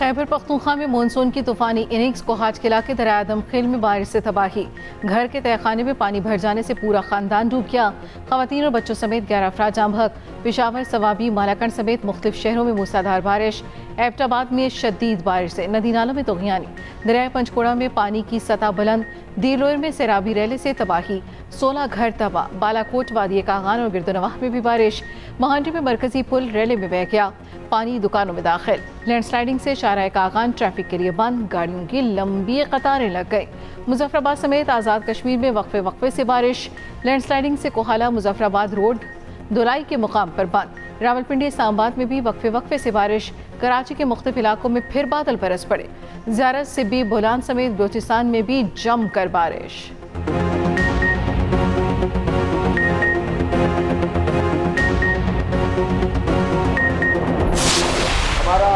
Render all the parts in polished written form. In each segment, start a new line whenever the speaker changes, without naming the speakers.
खैबर पख्तूनख्वा में मानसून की तूफानी इनिंग्स को हाज किला के दरिया आदम खेल में बारिश से तबाही। घर के तहखाने में पानी भर जाने से पूरा खानदान डूब गया। खवातीन और बच्चों समेत 11 अफराद जाम बहक। पेशावर, सवाबी, मालाकंड समेत मुख्तलिफ शहरों में मूसलाधार बारिश। एबटाबाद में शदीद बारिश से नदी नालों में तोगियानी। दरिया पंचकुड़ा में पानी की सतह बुलंद। दीलोर में सैराबी रैले से तबाही। 16 घर तबाह। बालाकोट, वादी कागान और गिरदोनवाह में भी बारिश। महांडी में मरकजी पुल रैले में बह गया। पानी दुकानों में दाखिल। लैंडस्लाइडिंग से शाहराह कागान ट्रैफिक के लिए बंद। गाड़ियों की लंबी कतारें लग गई। मुजफ्फराबाद समेत आज़ाद कश्मीर में वक्फे से बारिश। लैंडस्लाइडिंग से कोहाला मुजफ्फराबाद रोड दुलाई के मुकाम पर बंद। रावलपिंडी, इस्लामाबाद में भी वक्फे से बारिश। कराची के मुख्तलिफ इलाकों में फिर बादल बरस पड़े। ज़ियारत, सिब्बी, बोलान समेत बलोचिस्तान में भी जमकर बारिश।
हमारा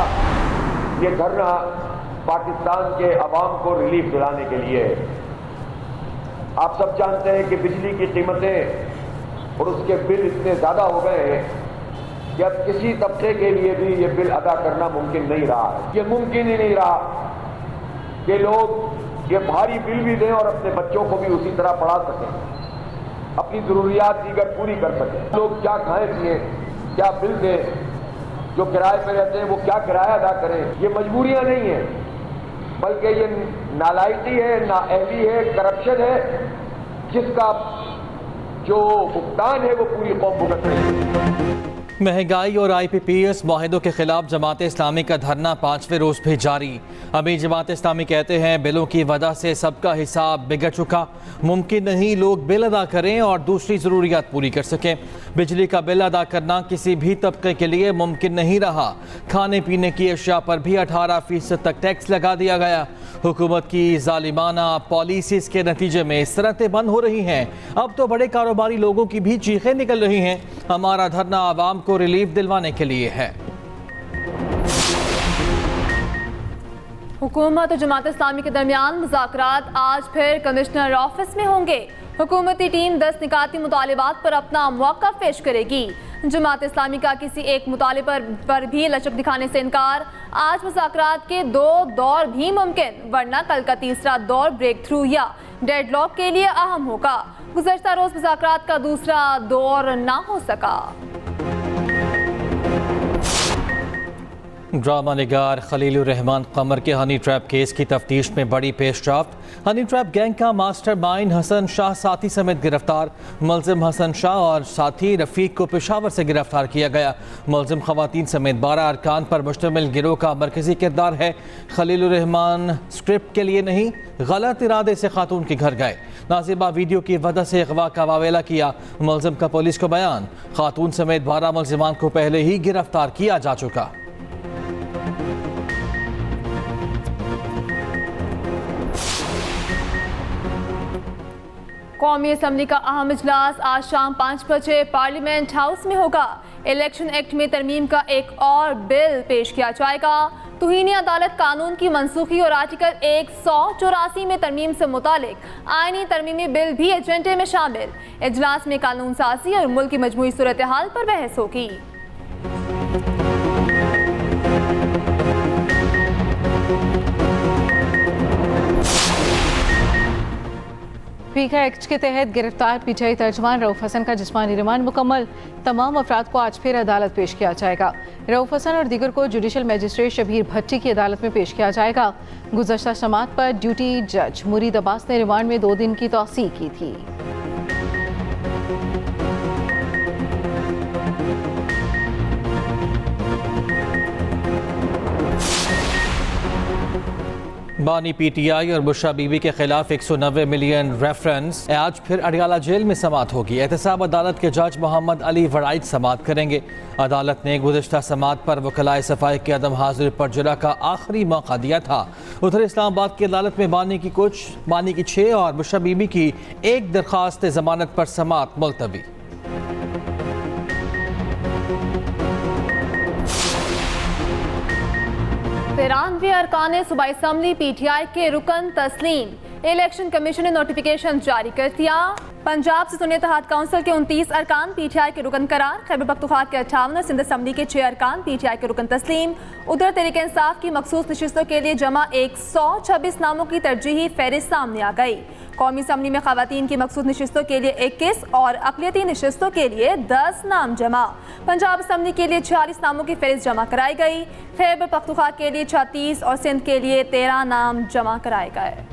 ये धरना पाकिस्तान के अवाम को रिलीफ दिलाने के लिए है। आप सब जानते हैं कि बिजली की कीमतें और उसके बिल इतने ज़्यादा हो गए हैं कि अब किसी तबके के लिए भी ये बिल अदा करना मुमकिन नहीं रहा है। ये मुमकिन ही नहीं रहा कि लोग ये भारी बिल भी दें और अपने बच्चों को भी उसी तरह पढ़ा सकें, अपनी ज़रूरियात दीगर पूरी कर सकें। लोग क्या खाएं पिएं, क्या बिल दें, जो किराए पर रहते हैं वो क्या किराया अदा करें। ये मजबूरियां नहीं है, बल्कि ये नालायकी है, नाअहली है, करप्शन है, जिसका जो भुगतान है वो पूरी कौम भुगत रही है।
महंगाई और IPPS माहिदों के खिलाफ जमात इस्लामी का धरना 5वें रोज भी जारी। अमीर जमात इस्लामी कहते हैं बिलों की वजह से सबका हिसाब बिगड़ चुका। मुमकिन नहीं लोग बिल अदा करें और दूसरी ज़रूरियात पूरी कर सकें। बिजली का बिल अदा करना किसी भी तबके के लिए मुमकिन नहीं रहा। खाने पीने की अशिया पर भी 18% तक टैक्स लगा दिया गया। हुकूमत की जालिमाना पॉलिसीज़ के नतीजे में सनतें बंद हो रही हैं। अब तो बड़े कारोबारी लोगों की भी चीखें निकल रही हैं। हमारा धरना आवाम को रिलीफ दिलवाने के लिए है।
हुकूमत और जमात इस्लामी के दरमियान मुज़ाकरात आज फिर कमिश्नर ऑफिस में होंगे। हुकूमती टीम 10 निकाती मुतालिबात पर अपना मौक़िफ़ पेश करेगी। जमात इस्लामी का किसी एक मुतालिबे पर भी लचक दिखाने से इनकार। आज मुज़ाकरात के 2 दौर भी मुमकिन, वरना कल का तीसरा दौर ब्रेक थ्रू या डेडलॉक के लिए अहम होगा। गुज़श्ता रोज़ मुज़ाकरात का दूसरा दौर ना हो सका।
ड्रामा निगार खलीलुर रहमान कमर के हनी ट्रैप केस की तफ्तीश में बड़ी पेशरफ्त। हनी ट्रैप गैंग का मास्टरमाइंड हसन शाह साथी समेत गिरफ्तार। मुलजिम हसन शाह और साथी रफीक को पेशावर से गिरफ्तार किया गया। मुलजिम खवातीन समेत 12 अरकान पर मुश्तमिल गिरोह का मरकजी किरदार है। खलीलुर रहमान स्क्रिप्ट के लिए नहीं, गलत इरादे से खातून के घर गए। नाजिबा वीडियो की वजह से अगवा का वावेला किया। मुलजिम का पुलिस को बयान। खातून समेत 12 मुलजिमान को पहले ही गिरफ्तार किया जा चुका।
कौमी असम्बली का अहम इजलास आज शाम 5 बजे पार्लियामेंट हाउस में होगा। इलेक्शन एक्ट में तरमीम का एक और बिल पेश किया जाएगा। तौहीन अदालत कानून की मनसूखी और आर्टिकल 184 में तरमीम से मुतालिक आईनी तरमीमी बिल भी एजेंडे में शामिल। इजलास में कानून साजी और मुल्क की मजमूई सूरत हाल पर बहस होगी।
पीका एक्ट के तहत गिरफ्तार PTI तर्जमान रऊफ हसन का जिस्मानी रिमांड मुकम्मल। तमाम अफराद को आज फिर अदालत पेश किया जाएगा। रऊफ हसन और दीगर को जुडिशल मजिस्ट्रेट शबीर भट्टी की अदालत में पेश किया जाएगा। गुज़श्ता समाअत पर ड्यूटी जज मुरीद अब्बास ने रिमांड में 2 दिन की तौसीह की थी।
बानी PTI और बुशरा बीबी के खिलाफ 190 मिलियन रेफरेंस। आज फिर अडियाला जेल में समाअत होगी। एहतसाब अदालत के जज मोहम्मद अली वराइद समाअत करेंगे। अदालत ने गुज़श्ता समाअत पर वकलाए सफाई की अदम हाजिरी पर जुरा का आखिरी मौका दिया था। उधर इस्लामाबाद की अदालत में बानी की 6 और बुशरा बीबी की 1 दरख्वास्त जमानत पर समाअत मुलतवी।
93 अरकान सूबाई असम्बली PTI के रुकन तस्लीम। इलेक्शन कमीशन ने नोटिफिकेशन जारी कर दिया। पंजाब से सुन्नी इत्तेहाद काउंसिल के 29 अरकान पीटीआई के रुकन करार, खैबर पख्तूनख्वा के 58 और सिंध असम्बली के 6 अरकान पीटीआई के रुकन तस्लीम। उधर तहरीक इंसाफ की मखसूस नशिस्तों के लिए जमा 126 नामों की तरजीही फहरिस्त सामने आ गई। कौमी असम्बली में खवातीन की मखसूस नशिस्तों के लिए 21 और अक़लियती नशिस्तों के लिए 10 नाम जमा। पंजाब असम्बली के लिए 46 नामों की फहरिस्त जमा कराई गई। खैबर पख्तूनख्वा के लिए 36 और सिंध के लिए 13 नाम जमा कराए गए।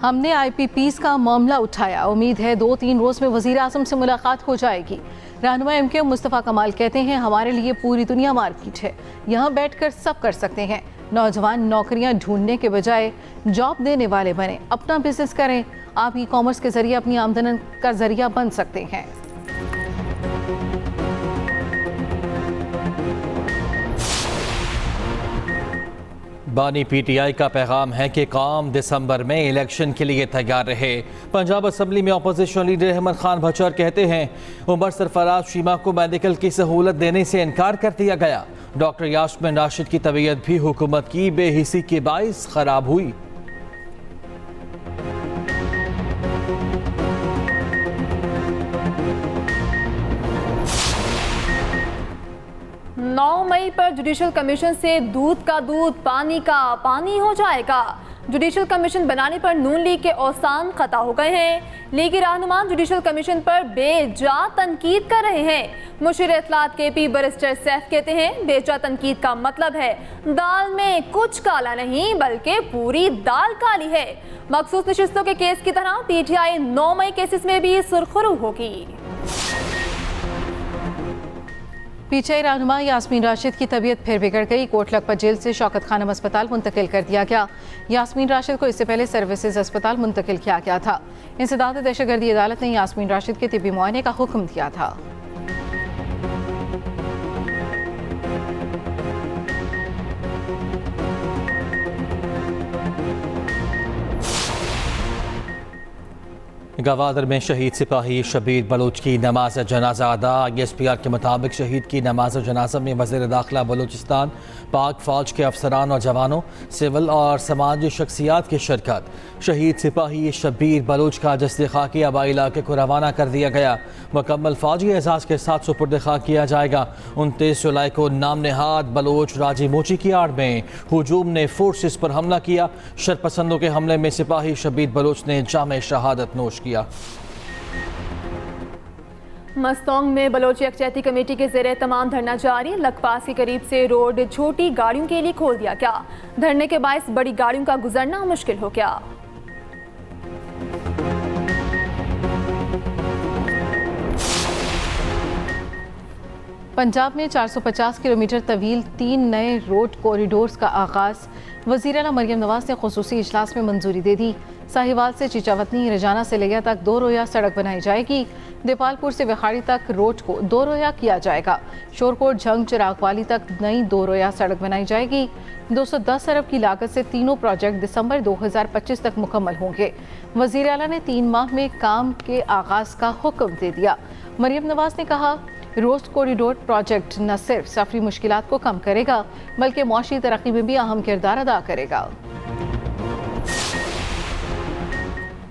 हमने IPPs का मामला उठाया, उम्मीद है 2-3 रोज में वजीर आजम से मुलाकात हो जाएगी। रहनुमा MKM मुस्तफ़ा कमाल कहते हैं हमारे लिए पूरी दुनिया मार्केट है, यहाँ बैठकर सब कर सकते हैं। नौजवान नौकरियाँ ढूंढने के बजाय जॉब देने वाले बने, अपना बिजनेस करें। आप ई-कॉमर्स के जरिए अपनी आमदनी का जरिया बन सकते हैं।
बानी PTI का पैगाम है कि कौम दिसंबर में इलेक्शन के लिए तैयार रहे। पंजाब असम्बली में अपोजिशन लीडर अहमद खान भचर कहते हैं उमर सरफराज शीमा को मेडिकल की सहूलत देने से इनकार कर दिया गया। डॉक्टर यास्मिन राशिद की तबीयत भी हुकूमत की बेहिसी के बाइस खराब हुई।
9 मई पर जुडिशल कमीशन से दूध का दूध पानी का पानी हो जाएगा। जुडिशल कमीशन बनाने पर नून लीग के औसान खता हो गए हैं। लीगी रहनुमान जुडिशल कमीशन पर बेजा तनकीद कर रहे हैं। मुशीर इत्तलात KP बैरिस्टर सैफ कहते हैं बेजा तनकीद का मतलब है दाल में कुछ काला नहीं बल्कि पूरी दाल काली है। मखसूस नशिस्तों के केस की तरह PTI 9 मई केसेस में भी सुरखरू होगी।
PTI रहनुमा यास्मीन राशिद की तबीयत फिर बिगड़ गई। कोट लखपत जेल से शौकत खानम अस्पताल मुंतकिल कर दिया गया। यास्मीन राशिद को इससे पहले सर्विसेज अस्पताल मुंतकिल किया गया था। इंसदाद दहशतगर्दी अदालत ने यास्मीन राशिद के तिब्बी मुआयने का हुक्म दिया था।
गवादर में शहीद सिपाही शबीर बलोच की नमाज जनाजा अदा। ISPR के मुताबिक शहीद की नमाज जनाजा में वज़ीर दाखिला बलूचिस्तान, पाक फौज के अफसरान और जवानों, सिविल और समाजी शख्सियात की शिरकत। शहीद सिपाही शबीर बलोच का जस्द खाकी आबाई इलाके को रवाना कर दिया गया। मुकम्मल फौजी एजाज़ के साथ सुपुर्द खाक किया जाएगा। 29 जुलाई को नाम नहाद बलोच राजी मोची की आड़ में हुजूम ने फोर्सेस पर हमला किया। शरपसंदों के हमले में सिपाही शबीर बलोच ने जाम शहादत नोश किया।
मस्तोंग में बलोची यकजहती कमेटी के ज़ेरे तमाम धरना जारी। लखपास के करीब से रोड छोटी गाड़ियों के लिए खोल दिया गया। धरने के बायस बड़ी गाड़ियों का गुजरना मुश्किल हो गया।
पंजाब में 450 किलोमीटर तवील 3 नए रोड कॉरिडोर्स का आगाज़। वज़ीर आला मरियम नवाज ने खुसूसी इजलास में मंजूरी दे दी। साहिवाल से चीचावतनी, रजाना से लिया तक 2 रोया सड़क बनाई जाएगी। देपालपुर से विखाड़ी तक रोड को 2 रोया किया जाएगा। शोरकोट झंग चिरागवाली तक नई 2 रोया सड़क बनाई जाएगी। 210 अरब की लागत से तीनों प्रोजेक्ट दिसंबर 2025 तक मुकम्मल होंगे। वज़ीर आला ने 3 माह में काम के आगाज़ का हुक्म दे दिया। मरियम नवाज ने कहा रोड कॉरिडोर प्रोजेक्ट न सिर्फ सफरी मुश्किलात को कम करेगा बल्कि मुआशी तरक्की में भी अहम किरदार अदा करेगा।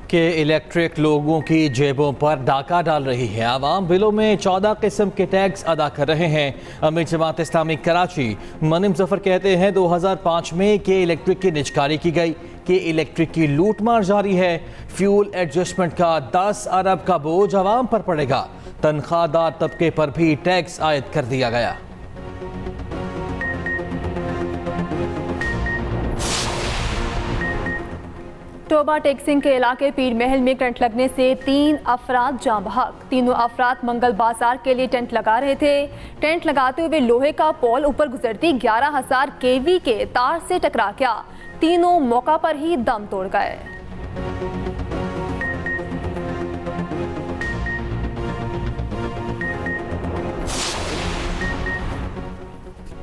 के इलेक्ट्रिक लोगों की जेबों पर डाका डाल रही है। आवाम बिलों में 14 किस्म के टैक्स अदा कर रहे हैं। अमीर जमात इस्लामी कराची मनीम जफर कहते हैं 2005 में के इलेक्ट्रिक की निजकारी की गई, कि इलेक्ट्रिक की लूट मार जारी है। फ्यूल एडजस्टमेंट का 10 अरब का बोझ आवाम पर पड़ेगा। तनख्वाहदार तबके पर भी टैक्स आयद कर दिया गया।
टोबा टेक्सिंग के इलाके पीर महल में करंट लगने से 3 अफराद जाँ बहक। तीनों अफराद मंगल बाजार के लिए टेंट लगा रहे थे। टेंट लगाते हुए लोहे का पोल ऊपर गुजरती 11,000 kV के तार से टकरा गया। तीनों मौका पर ही दम तोड़ गए।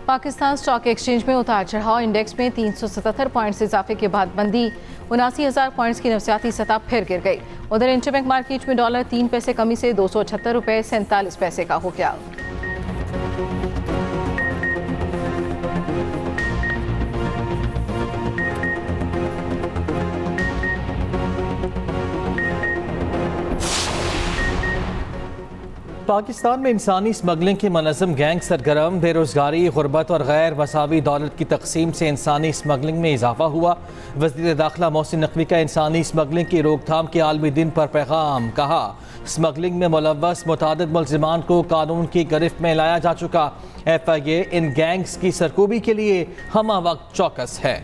पाकिस्तान स्टॉक एक्सचेंज में उतार चढ़ाव। इंडेक्स में 377 पॉइंट से इजाफे के बाद बंदी। 79,000 पॉइंट्स की नफसियाती सतह फिर गिर गई। उधर इंटरबैंक मार्केट में डॉलर 3 पैसे कमी से 278 रुपये 47 पैसे का हो गया।
पाकिस्तान में इंसानी स्मगलिंग की मनज़म गैंग सरगर्म, बेरोज़गारी, गुर्बत और गैर मसावी दौलत की तकसीम से इंसानी स्मगलिंग में इजाफा हुआ। वज़ीर दाखिला मोहसिन नकवी का इंसानी स्मगलिंग की रोकथाम के आलमी दिन पर पैगाम। कहा, स्मगलिंग में मुलव्वस मुतादिद मुल्ज़िमान को कानून की गिरफ्त में लाया जा चुका। FIA इन गैंग्स की सरकूबी के लिए हमा वक्त चौकस है।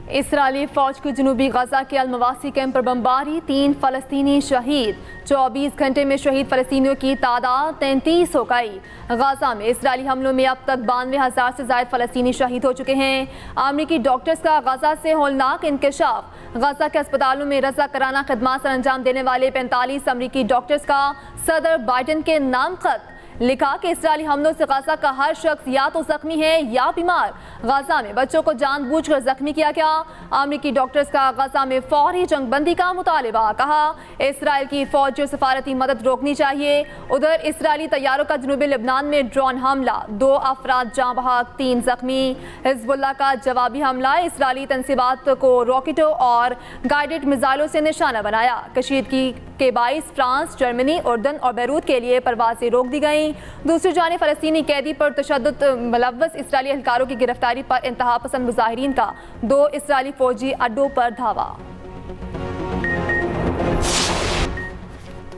इसराइली फौज की जनूबी गजा के अलमवासी कैंप पर बमबारी, 3 फलस्तीनी शहीद। 24 घंटे में शहीद फलस्तीनियों की तादाद 33 हो गई। गजा में इसराइली हमलों में अब तक 92,000 से ज्यादा फलस्तीनी शहीद हो चुके हैं। अमरीकी डॉक्टर्स का गजा से होलनाक इंकशाफ। गजा के अस्पतालों में रजा कराना खदमात सर अंजाम देने वाले 45 अमरीकी डॉक्टर्स का सदर बाइडन के नाम खत। लिखा कि इसराइली हमलों से गजा का हर शख्स या तो जख्मी है या बीमार। गजा में बच्चों को जानबूझकर जख्मी किया गया। अमरीकी डॉक्टर्स का गजा में फौरी जंगबंदी का मुतालिबा। कहा, इसराइल की फौज और सफारती मदद रोकनी चाहिए। उधर इसराइली तैयारों का जनूबी लेबनान में ड्रोन हमला, 2 अफराद जाँ बहक, 3 जख्मी। हिजबुल्लाह का जवाबी हमला, इसराइली तंसीबात को रॉकेटों और गाइडेड मिसाइलों से निशाना बनाया। कशीदगी के बाईस फ्रांस, जर्मनी, उर्दन और बैरूत के लिए परवाजें रोक दी गई। दूसरी जानिब फलस्तीनी कैदी पर तशद्दुद मुलव्वस इसराइली एहलकारों की गिरफ्तारी पर इंतहा पसंद मुजाहिरीन का 2 इसराइली फौजी अड्डों पर धावा।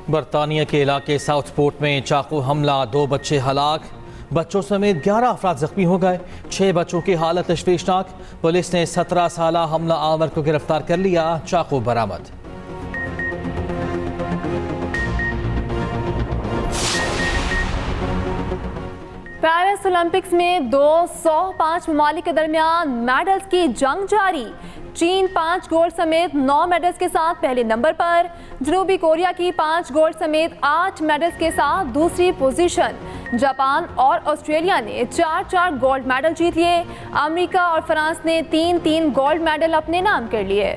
बरतानिया के इलाके साउथपोर्ट में चाकू हमला, 2 बच्चे हलाक, बच्चों समेत 11 अफराद जख्मी हो गए। 6 बच्चों की हालत तशवीशनाक। पुलिस ने 17 साला हमला आवर को गिरफ्तार कर लिया। चाकू बरामद।
पेरिस ओलंपिक्स में 205 ममालिक के दरमियान मेडल्स की जंग जारी। चीन 5 गोल्ड समेत 9 मेडल्स के साथ पहले नंबर पर। जनूबी कोरिया की 5 गोल्ड समेत 8 मेडल्स के साथ दूसरी पोजीशन। जापान और ऑस्ट्रेलिया ने 4-4 गोल्ड मेडल जीत लिए। अमेरिका और फ्रांस ने 3-3 गोल्ड मेडल अपने नाम कर लिए।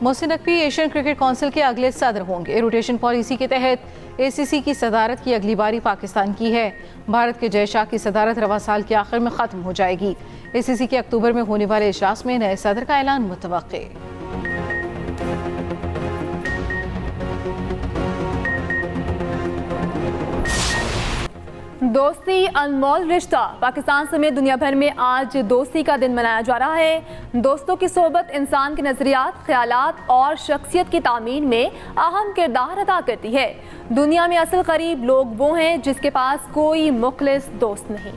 Mohsin Naqvi Asian cricket council के अगले सदर होंगे। रोटेशन पॉलिसी के तहत ACC की सदारत की अगली बारी पाकिस्तान की है। भारत के जय शाह की सदारत रवा साल के आखिर में ख़त्म हो जाएगी। ACC के अक्टूबर में होने वाले इजलास में नए सदर का ऐलान मुतवक्के।
दोस्ती अनमोल रिश्ता। पाकिस्तान समेत दुनिया भर में आज दोस्ती का दिन मनाया जा रहा है। दोस्तों की सोबत इंसान के नजरियात, ख्यालात और शख्सियत की तामीर में अहम किरदार अदा करती है। दुनिया में असल करीब लोग वो हैं जिसके पास कोई मुखलिस दोस्त नहीं।